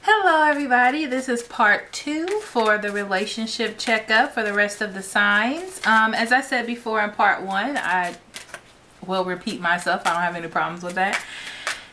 Hello everybody, this is part 2 for the relationship checkup for the rest of the signs. As I said before in part 1, I will repeat myself, I don't have any problems with that,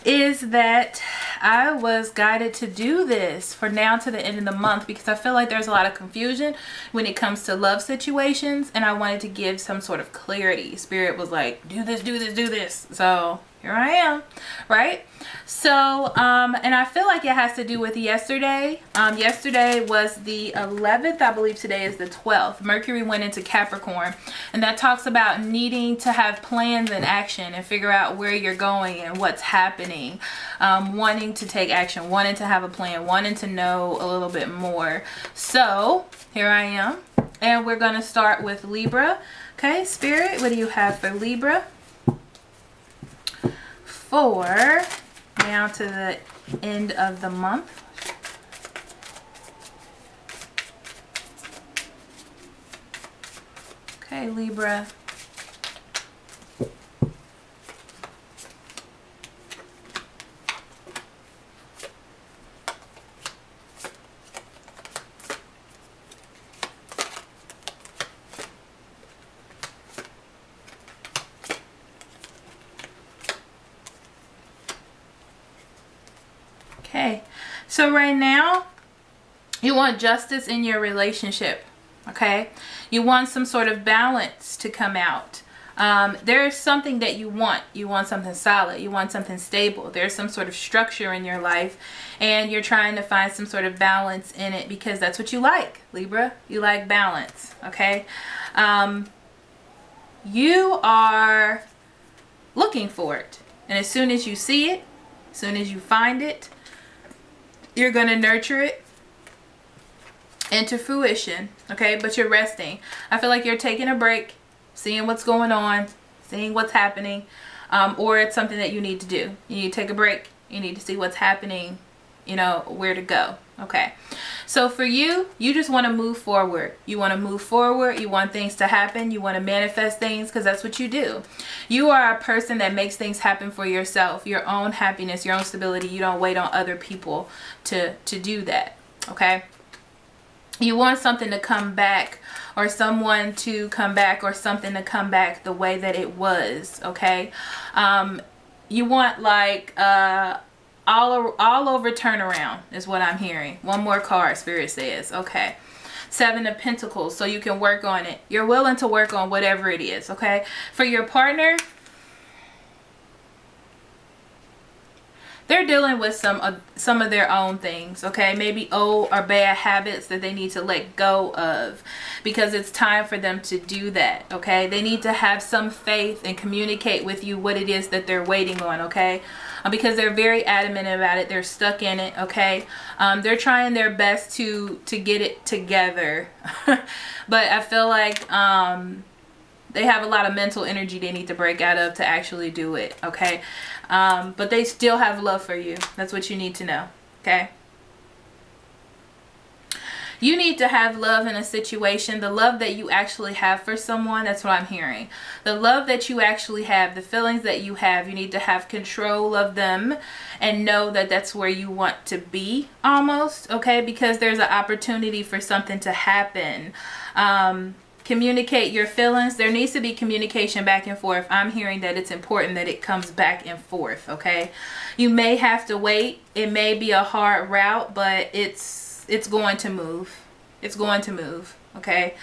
is that I was guided to do this for now to the end of the month because I feel like there's a lot of confusion when it comes to love situations, and I wanted to give some sort of clarity. Spirit was like, do this, do this, do this. So here I am, right? So and I feel like it has to do with yesterday. Yesterday was the 11th, I believe today is the 12th. Mercury went into Capricorn, and that talks about needing to have plans and action and figure out where you're going and what's happening, wanting to take action, wanting to have a plan, wanting to know a little bit more. So here I am, and we're going to start with Libra. Okay, Spirit, what do you have for Libra? For now to the end of the month. Okay, Libra. Okay, so right now you want justice in your relationship. Okay, you want some sort of balance to come out. There's something that you want something solid, you want something stable. There's some sort of structure in your life, and you're trying to find some sort of balance in it because that's what you like, Libra. You like balance. Okay, you are looking for it, and as soon as you see it, as soon as you find it, you're going to nurture it into fruition. Okay, but you're resting. I feel like you're taking a break, seeing what's going on, seeing what's happening, or it's something that you need to do. You need to take a break. You need to see what's happening, you know, where to go. Okay, so for you, you just want to move forward. You want to move forward. You want things to happen. You want to manifest things because that's what you do. You are a person that makes things happen for yourself, your own happiness, your own stability. You don't wait on other people to do that. Okay, you want something to come back, or someone to come back, or something to come back the way that it was. Okay, you want like all over turnaround is what I'm hearing. One more card, Spirit says. Okay, 7 of Pentacles, so you can work on it. You're willing to work on whatever it is. Okay, for your partner, they're dealing with some of their own things. Okay, maybe old or bad habits that they need to let go of, because it's time for them to do that. Okay, they need to have some faith and communicate with you what it is that they're waiting on. Okay, because they're very adamant about it. They're stuck in it. Okay, they're trying their best to get it together, but I feel like they have a lot of mental energy they need to break out of to actually do it. Okay, but they still have love for you. That's what you need to know. Okay, you need to have love in a situation, the love that you actually have for someone. That's what I'm hearing. The love that you actually have, the feelings that you have, you need to have control of them and know that that's where you want to be almost. Okay, because there's an opportunity for something to happen. Communicate your feelings. There needs to be communication back and forth. I'm hearing that it's important that it comes back and forth. Okay, you may have to wait. It may be a hard route, but it's going to move. It's going to move. Okay,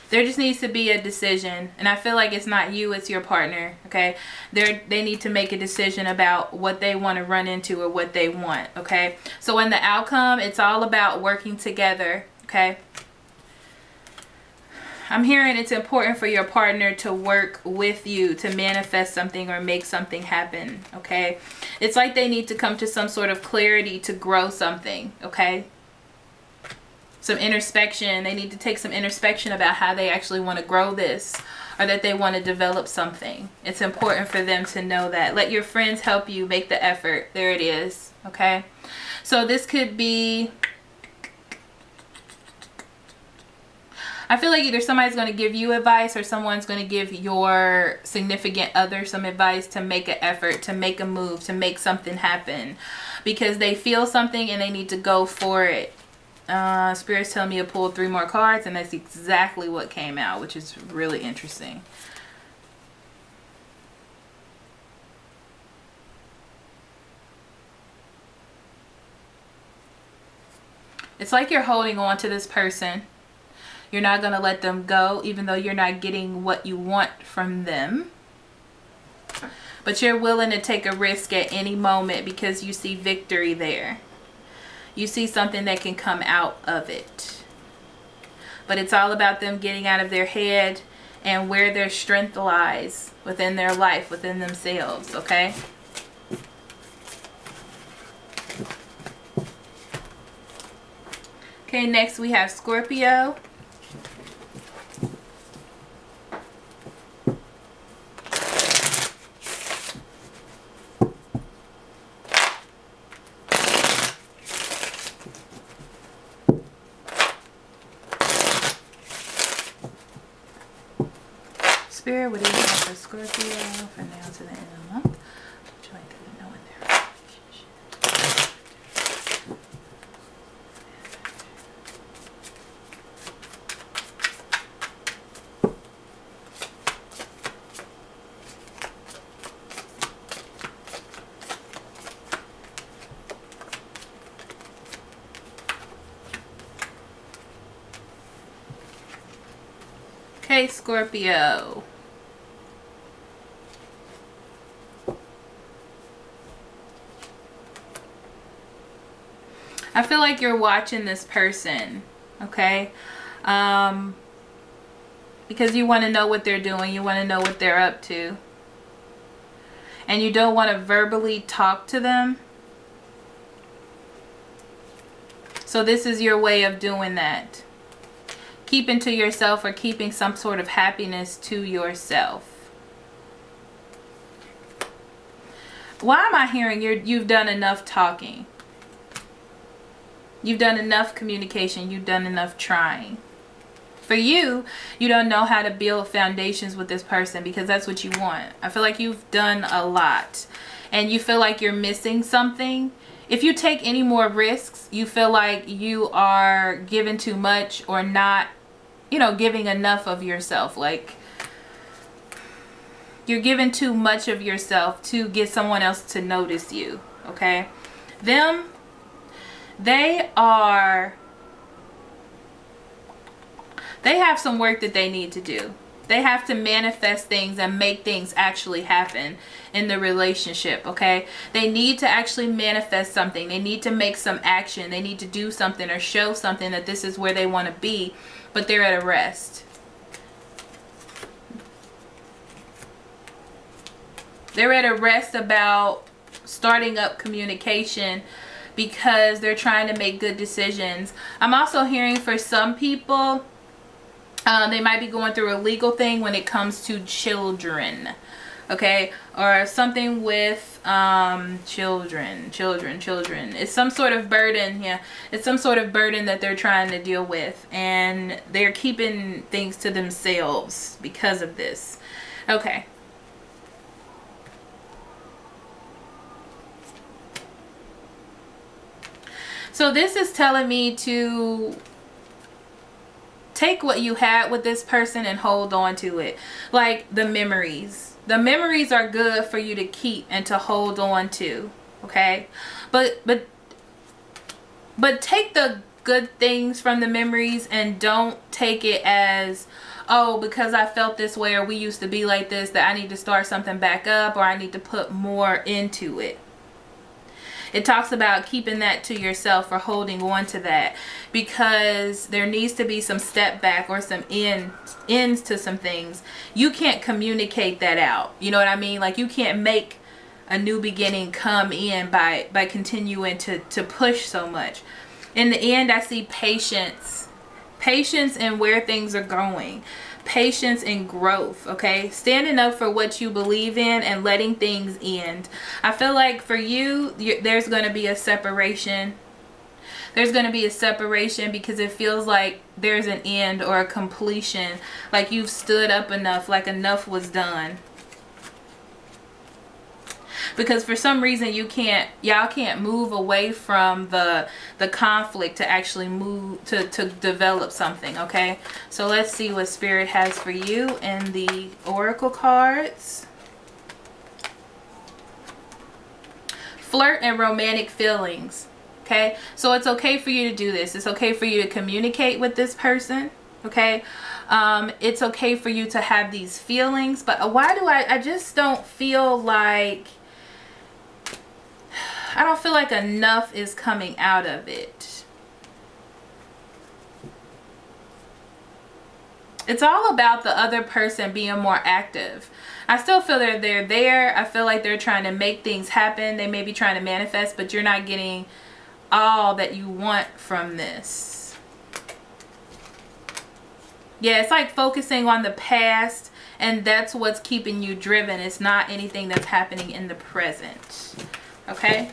there just needs to be a decision, and I feel like it's not you, it's your partner. Okay, they need to make a decision about what they want to run into or what they want. Okay, so in the outcome, it's all about working together. Okay, I'm hearing it's important for your partner to work with you to manifest something or make something happen. Okay, it's like they need to come to some sort of clarity to grow something. Okay, some introspection. They need to take some introspection about how they actually want to grow this, or that they want to develop something. It's important for them to know that. Let your friends help you make the effort. There it is. Okay, so this could be I feel like either somebody's going to give you advice or someone's going to give your significant other some advice to make an effort, to make a move, to make something happen. Because they feel something and they need to go for it. Spirit's telling me to pull 3 more cards, and that's exactly what came out, which is really interesting. It's like you're holding on to this person. You're not going to let them go, even though you're not getting what you want from them. But you're willing to take a risk at any moment because you see victory there. You see something that can come out of it. But it's all about them getting out of their head and where their strength lies within their life, within themselves, okay? Okay, next we have Scorpio. Spirit, what do you have for Scorpio from now to the end of the month? What would you like them to know in their relationship? Okay, Scorpio. I feel like you're watching this person, okay? Because you want to know what they're doing. You want to know what they're up to. And you don't want to verbally talk to them. So this is your way of doing that. Keeping to yourself or keeping some sort of happiness to yourself. Why am I hearing you've done enough talking? You've done enough communication. You've done enough trying. For you, you don't know how to build foundations with this person because that's what you want. I feel like you've done a lot and you feel like you're missing something. If you take any more risks, you feel like you are giving too much or not, you know, giving enough of yourself. Like you're giving too much of yourself to get someone else to notice you, okay? They have some work that they need to do. They have to manifest things and make things actually happen in the relationship, okay? They need to actually manifest something. They need to make some action. They need to do something or show something that this is where they want to be, but they're at a rest. They're at a rest about starting up communication because they're trying to make good decisions. I'm also hearing for some people, they might be going through a legal thing when it comes to children, okay? Or something with children. It's some sort of burden, yeah. It's some sort of burden that they're trying to deal with. And they're keeping things to themselves because of this. Okay. So this is telling me to take what you had with this person and hold on to it. Like the memories. The memories are good for you to keep and to hold on to. Okay? But take the good things from the memories and don't take it as, oh, because I felt this way or we used to be like this, that I need to start something back up or I need to put more into it. It talks about keeping that to yourself or holding on to that because there needs to be some step back or some ends to some things. You can't communicate that out. You know what I mean? Like you can't make a new beginning come in by continuing to push so much. In the end, I see patience. Patience in where things are going. Patience and growth, okay? Standing up for what you believe in and letting things end. I feel like for you, there's going to be a separation. there's going to be a separation because it feels like there's an end or a completion. Like you've stood up enough, like enough was done. Because for some reason y'all can't move away from the conflict to actually move to develop something. Okay, so let's see what Spirit has for you in the oracle cards. Flirt and romantic feelings. Okay, so it's okay for you to do this. It's okay for you to communicate with this person. Okay, it's okay for you to have these feelings, but why do I just don't feel like, I don't feel like enough is coming out of it. It's all about the other person being more active. I still feel they're there. I feel like they're trying to make things happen. They may be trying to manifest, but you're not getting all that you want from this. Yeah, it's like focusing on the past, and that's what's keeping you driven. It's not anything that's happening in the present. Okay?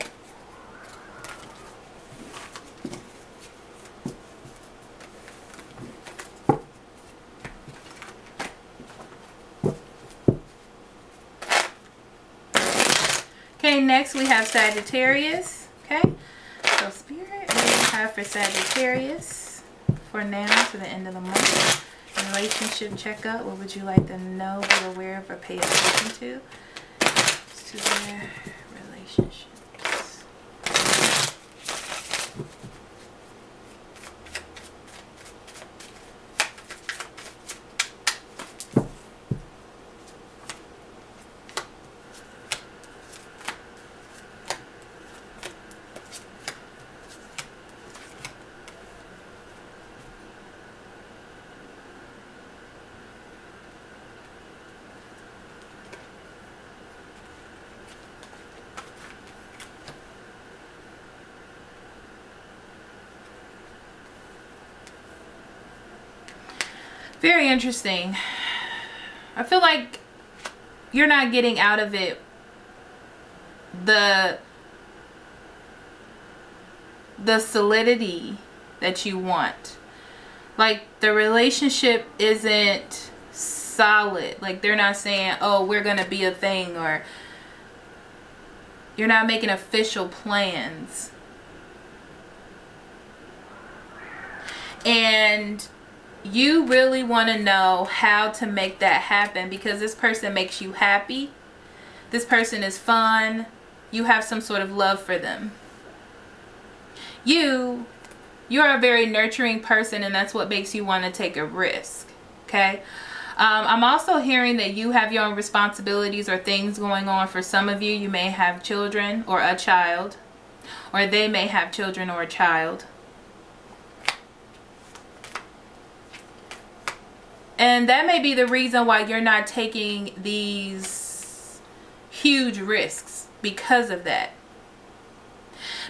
Okay, next we have Sagittarius. Okay, so Spirit, what do you have for Sagittarius for now to the end of the month? Relationship checkup. What would you like to know, be aware of, or pay attention to? To their relationships. Very interesting. I feel like you're not getting out of it the solidity that you want. Like the relationship isn't solid. Like they're not saying, oh, we're gonna be a thing, or you're not making official plans. And you really want to know how to make that happen, because this person makes you happy. This person is fun. You have some sort of love for them. You're a very nurturing person, and that's what makes you want to take a risk. Okay. I'm also hearing that you have your own responsibilities or things going on. For some of you, you may have children or a child, or they may have children or a child. And that may be the reason why you're not taking these huge risks, because of that.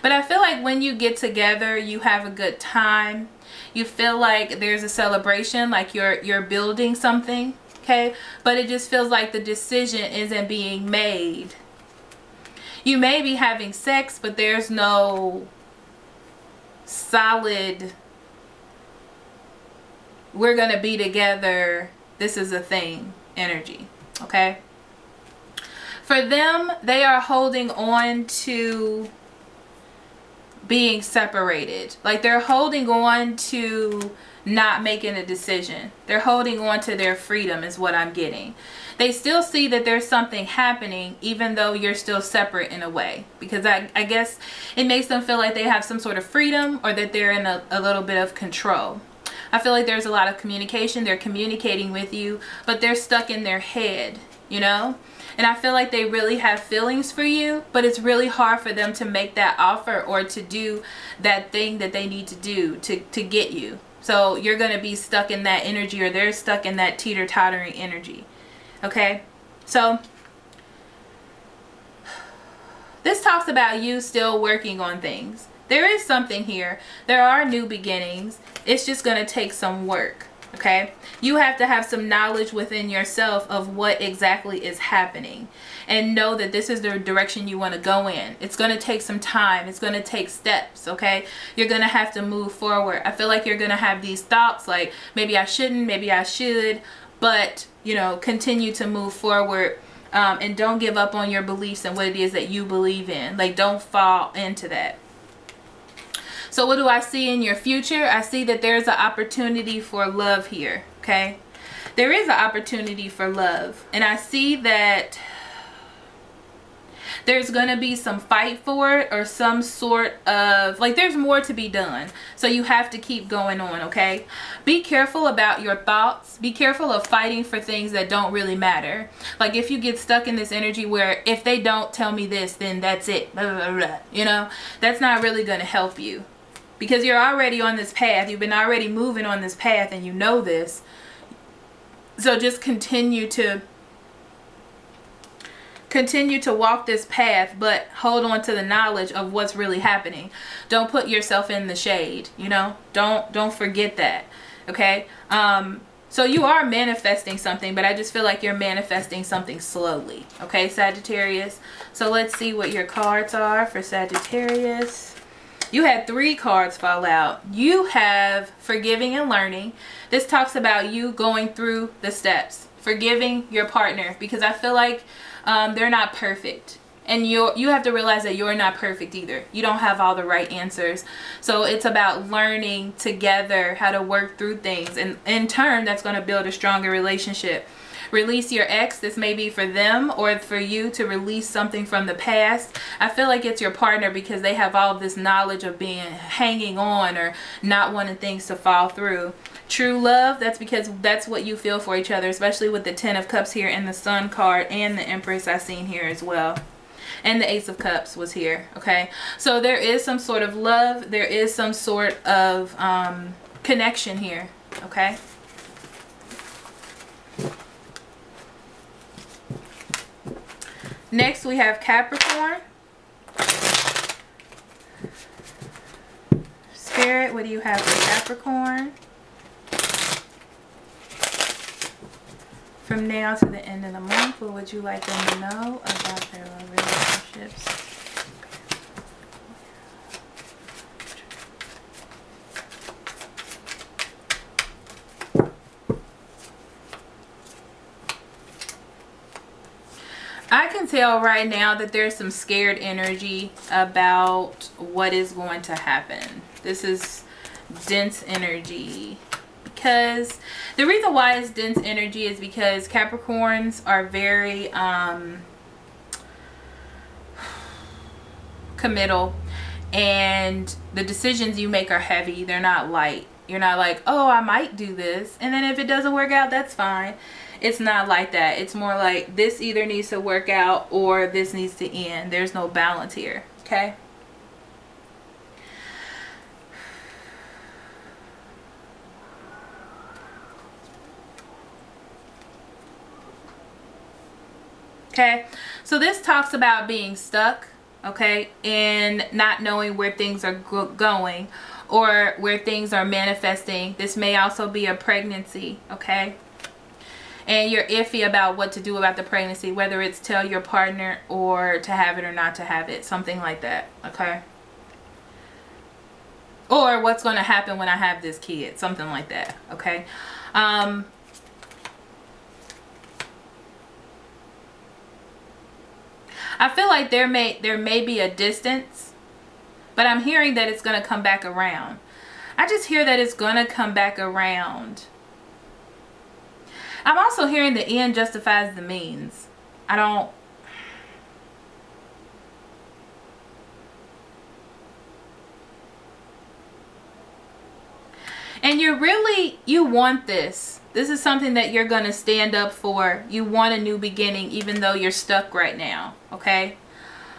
But I feel like when you get together, you have a good time. You feel like there's a celebration, like you're building something, okay? But it just feels like the decision isn't being made. You may be having sex, but there's no solid, we're gonna be together, this is a thing energy. Okay, for them, they are holding on to being separated. Like they're holding on to not making a decision. They're holding on to their freedom, is what I'm getting. They still see that there's something happening, even though you're still separate in a way, because I guess it makes them feel like they have some sort of freedom, or that they're in a little bit of control. I feel like there's a lot of communication. They're communicating with you, but they're stuck in their head, you know? And I feel like they really have feelings for you, but it's really hard for them to make that offer or to do that thing that they need to do to get you. So you're going to be stuck in that energy, or they're stuck in that teeter-tottering energy. Okay? So this talks about you still working on things. There is something here. There are new beginnings. It's just going to take some work. Okay, you have to have some knowledge within yourself of what exactly is happening, and know that this is the direction you want to go in. It's going to take some time. It's going to take steps. Okay, you're going to have to move forward. I feel like you're going to have these thoughts like, maybe I shouldn't, maybe I should, but you know, continue to move forward. And don't give up on your beliefs and what it is that you believe in. Like, don't fall into that. So what do I see in your future? I see that there's an opportunity for love here, okay? There is an opportunity for love. And I see that there's going to be some fight for it, or some sort of, like, there's more to be done. So you have to keep going on, okay? Be careful about your thoughts. Be careful of fighting for things that don't really matter. Like, if you get stuck in this energy where if they don't tell me this, then that's it, blah, blah, blah, you know, that's not really going to help you. Because you're already on this path. You've been already moving on this path, and you know this. So just continue to walk this path, but hold on to the knowledge of what's really happening. Don't put yourself in the shade, you know. Don't forget that. Okay? So you are manifesting something, but I just feel like you're manifesting something slowly. Okay, Sagittarius? So let's see what your cards are for Sagittarius. You had 3 cards fall out. You have forgiving and learning. This talks about you going through the steps. Forgiving your partner, because I feel like they're not perfect. And you have to realize that you're not perfect either. You don't have all the right answers. So it's about learning together how to work through things. And in turn, that's going to build a stronger relationship. Release your ex. This may be for them or for you to release something from the past. I feel like it's your partner because they have all of this knowledge of hanging on or not wanting things to fall through. True love, that's because that's what you feel for each other, especially with the 10 of Cups here and the Sun card and the Empress I've seen here as well. And the Ace of Cups was here, okay? So there is some sort of love. There is some sort of connection here, okay? Next we have Capricorn. Spirit, what do you have for Capricorn? From now to the end of the month, what would you like them to know about their love relationships? I can tell right now that there's some scared energy about what is going to happen. This is dense energy. Because the reason why it's dense energy is because Capricorns are very committal, and the decisions you make are heavy. They're not light. You're not like, oh, I might do this, and then if it doesn't work out, that's fine. It's not like that. It's more like this either needs to work out or this needs to end. There's no balance here, okay? Okay, so this talks about being stuck, okay, and not knowing where things are going or where things are manifesting. This may also be a pregnancy, okay, and you're iffy about what to do about the pregnancy, whether it's tell your partner or to have it or not to have it, something like that, okay, or what's going to happen when I have this kid, something like that, okay. I feel like there may be a distance, but I'm hearing that it's going to come back around. I just hear that it's going to come back around. I'm also hearing the end justifies the means. I don't... And you want this. This is something that you're going to stand up for. You want a new beginning even though you're stuck right now, okay?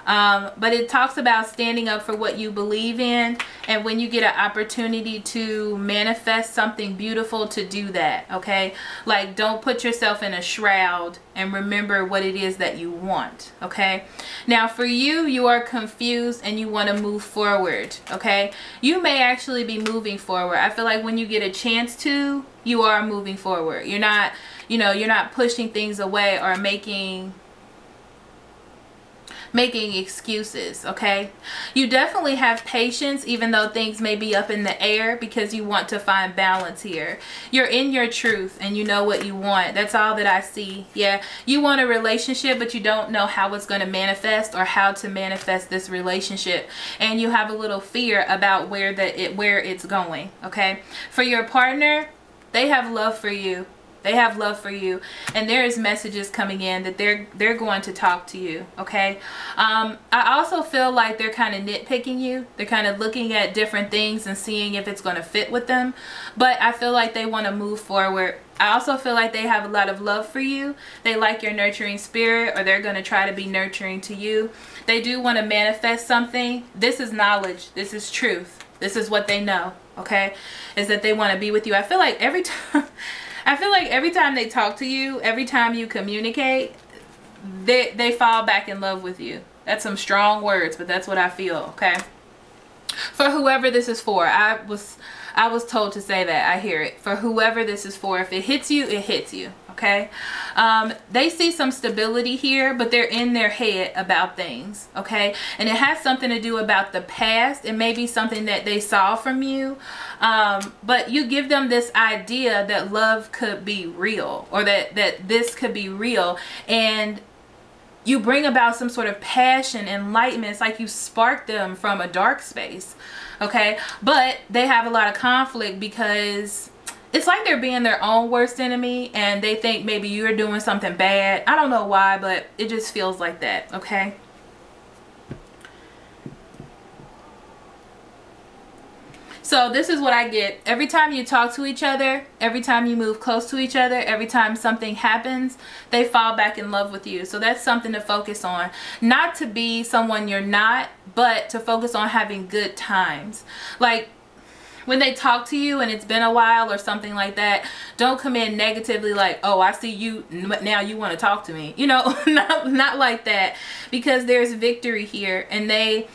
But it talks about standing up for what you believe in, and when you get an opportunity to manifest something beautiful, to do that, okay? Like, don't put yourself in a shroud, and remember what it is that you want, okay? Now for you, you are confused and you want to move forward, okay? You may actually be moving forward. I feel like when you get a chance to, you are moving forward. You're not, you know, you're not pushing things away or making excuses, okay? You definitely have patience, even though things may be up in the air, because you want to find balance here. You're in your truth and you know what you want. That's all that I see. Yeah, you want a relationship, but you don't know how it's going to manifest or how to manifest this relationship, and you have a little fear about where it's going, okay? For your partner, they have love for you. They have love for you, and there is messages coming in that they're going to talk to you, okay? I also feel like they're kind of nitpicking you. They're kind of looking at different things and seeing if it's going to fit with them, but I feel like they want to move forward. I also feel like they have a lot of love for you. They like your nurturing spirit, or they're going to try to be nurturing to you. They do want to manifest something. This is knowledge. This is truth. This is what they know, okay? Is that they want to be with you. I feel like every time they talk to you, every time you communicate, they fall back in love with you. That's some strong words, but that's what I feel, okay? For whoever this is for, I was told to say that. I hear it. For whoever this is for, if it hits you, it hits you, okay? They see some stability here, but they're in their head about things, okay? And it has something to do about the past. It may be something that they saw from you, but you give them this idea that love could be real, or that this could be real, and you bring about some sort of passion, enlightenment. It's like you spark them from a dark space, okay? But they have a lot of conflict because it's like they're being their own worst enemy, and they think maybe you're doing something bad. I don't know why, but it just feels like that, okay? So this is what I get. Every time you talk to each other, every time you move close to each other, every time something happens, they fall back in love with you. So that's something to focus on. Not to be someone you're not, but to focus on having good times. Like, when they talk to you and it's been a while or something like that, don't come in negatively like, oh, I see you, now you want to talk to me. You know, not like that, because there's victory here, and they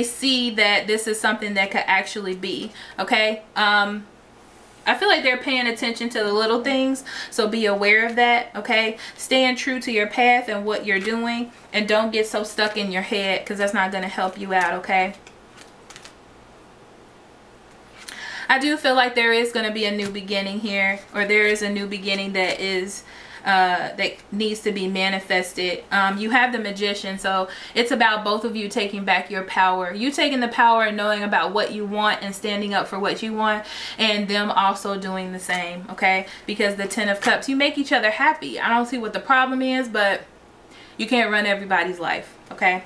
see that this is something that could actually be, okay? I feel like they're paying attention to the little things, so be aware of that, okay? Staying true to your path and what you're doing, and don't get so stuck in your head, because that's not going to help you out, okay? I do feel like there is going to be a new beginning here, or there is a new beginning that is that needs to be manifested. You have the Magician, so it's about both of you taking back your power. You taking the power and knowing about what you want and standing up for what you want, and them also doing the same, okay? Because the Ten of Cups, you make each other happy. I don't see what the problem is, but you can't run everybody's life, okay?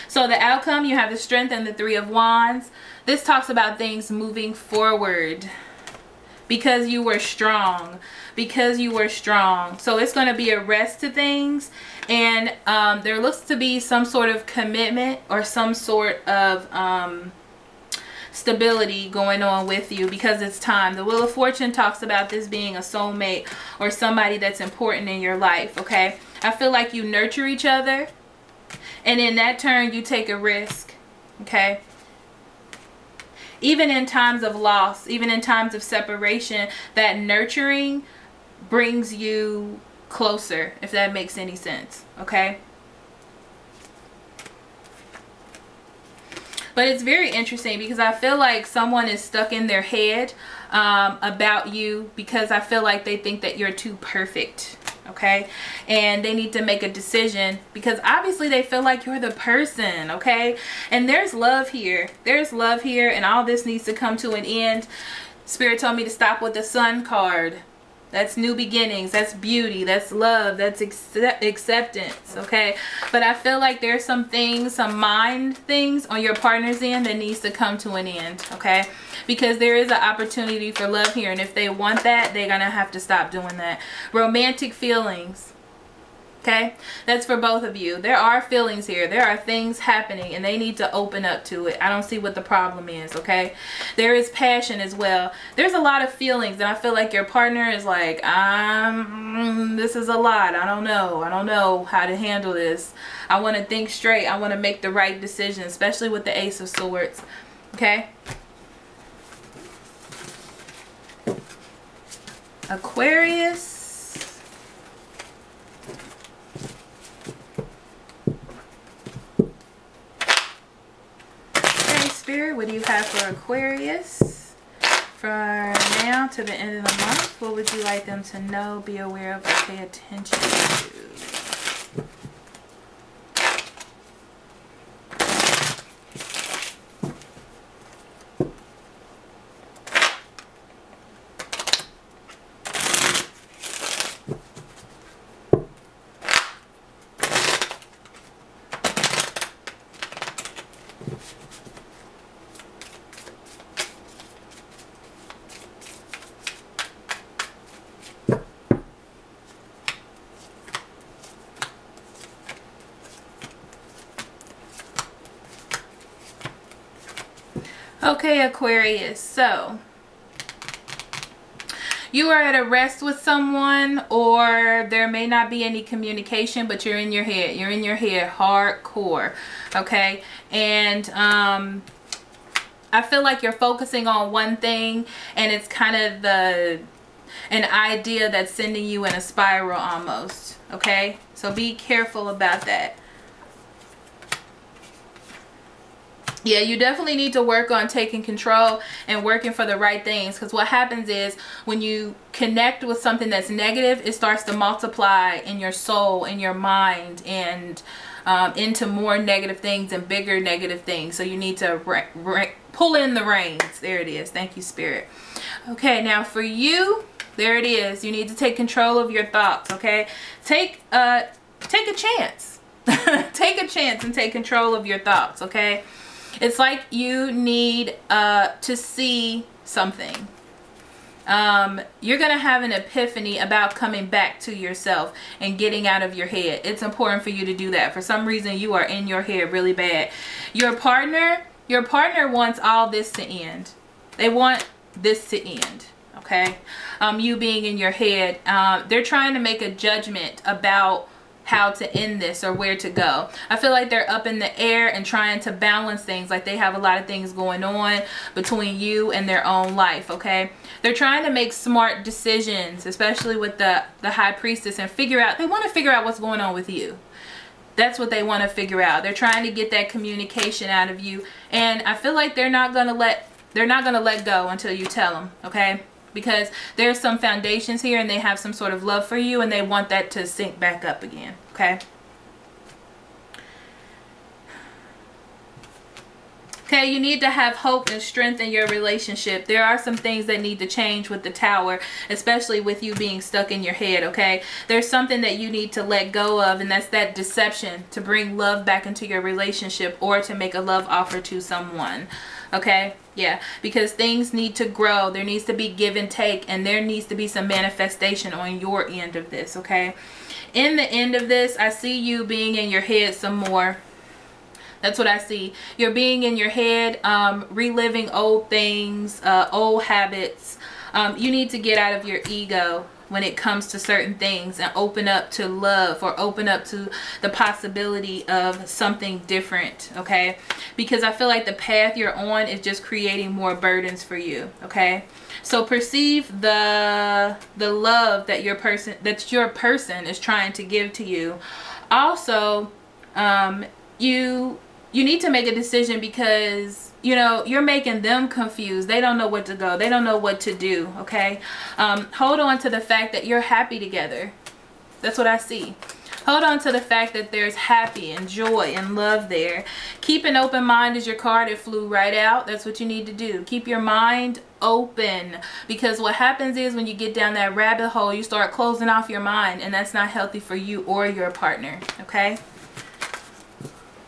So the outcome, you have the Strength and the Three of Wands. This talks about things moving forward because you were strong. Because you were strong. So it's going to be a rest to things, and there looks to be some sort of commitment or some sort of stability going on with you, because it's time. The Wheel of Fortune talks about this being a soulmate or somebody that's important in your life, okay? I feel like you nurture each other, and in that turn you take a risk, okay? Even in times of loss, even in times of separation, that nurturing brings you closer, if that makes any sense, okay? But it's very interesting because I feel like someone is stuck in their head about you, because I feel like they think that you're too perfect, okay? And they need to make a decision, because obviously they feel like you're the person, okay? And there's love here. There's love here, and all this needs to come to an end. Spirit told me to stop with the Sun card. That's new beginnings. That's beauty. That's love. That's acceptance, okay? But I feel like there's some things, some mind things on your partner's end that needs to come to an end, okay? Because there is an opportunity for love here, and if they want that, they're gonna have to stop doing that. Romantic feelings. Okay, that's for both of you. There are feelings here. There are things happening and they need to open up to it. I don't see what the problem is, okay? There is passion as well. There's a lot of feelings and I feel like your partner is like, this is a lot. I don't know how to handle this. I want to think straight. I want to make the right decision, especially with the Ace of Swords, okay? Aquarius. Spirit, what do you have for Aquarius from now to the end of the month? What would you like them to know, be aware of, or pay attention to? Okay, Aquarius, so you are at a rest with someone, or there may not be any communication, but you're in your head. You're in your head hardcore, okay? And I feel like you're focusing on one thing, and it's kind of an idea that's sending you in a spiral almost, okay? So be careful about that. Yeah, you definitely need to work on taking control and working for the right things, because what happens is when you connect with something that's negative, it starts to multiply in your soul, in your mind, and into more negative things and bigger negative things. So you need to pull in the reins. There it is. Thank you, Spirit. Okay, now for you, there it is. You need to take control of your thoughts, okay? Take a chance. Take a chance and take control of your thoughts, okay? It's like you need to see something. You're going to have an epiphany about coming back to yourself and getting out of your head. It's important for you to do that. For some reason, you are in your head really bad. Your partner wants all this to end. They want this to end, okay? You being in your head, they're trying to make a judgment about how to end this or where to go. I feel like they're up in the air and trying to balance things, like they have a lot of things going on between you and their own life, okay? They're trying to make smart decisions, especially with the High Priestess, and they want to figure out what's going on with you. That's what they want to figure out. They're trying to get that communication out of you, and I feel like they're not going to let go until you tell them, okay? Because there's some foundations here and they have some sort of love for you, and they want that to sink back up again, okay? Okay, you need to have hope and strength in your relationship. There are some things that need to change with the Tower, especially with you being stuck in your head, okay? There's something that you need to let go of, and that's that deception to bring love back into your relationship, or to make a love offer to someone, okay? Yeah, because things need to grow. There needs to be give and take, and there needs to be some manifestation on your end of this, okay? In the end of this, I see you being in your head some more. That's what I see. You're being in your head, reliving old things, old habits. You need to get out of your ego when it comes to certain things and open up to love, or open up to the possibility of something different, okay? Because I feel like the path you're on is just creating more burdens for you, okay? So perceive the love that your person is trying to give to you. Also, you need to make a decision, because you know, you're making them confused. They don't know where to go. They don't know what to do, okay? Hold on to the fact that you're happy together. That's what I see. Hold on to the fact that there's happy and joy and love there. Keep an open mind is your card. It flew right out. That's what you need to do. Keep your mind open, because what happens is when you get down that rabbit hole, you start closing off your mind, and that's not healthy for you or your partner, okay?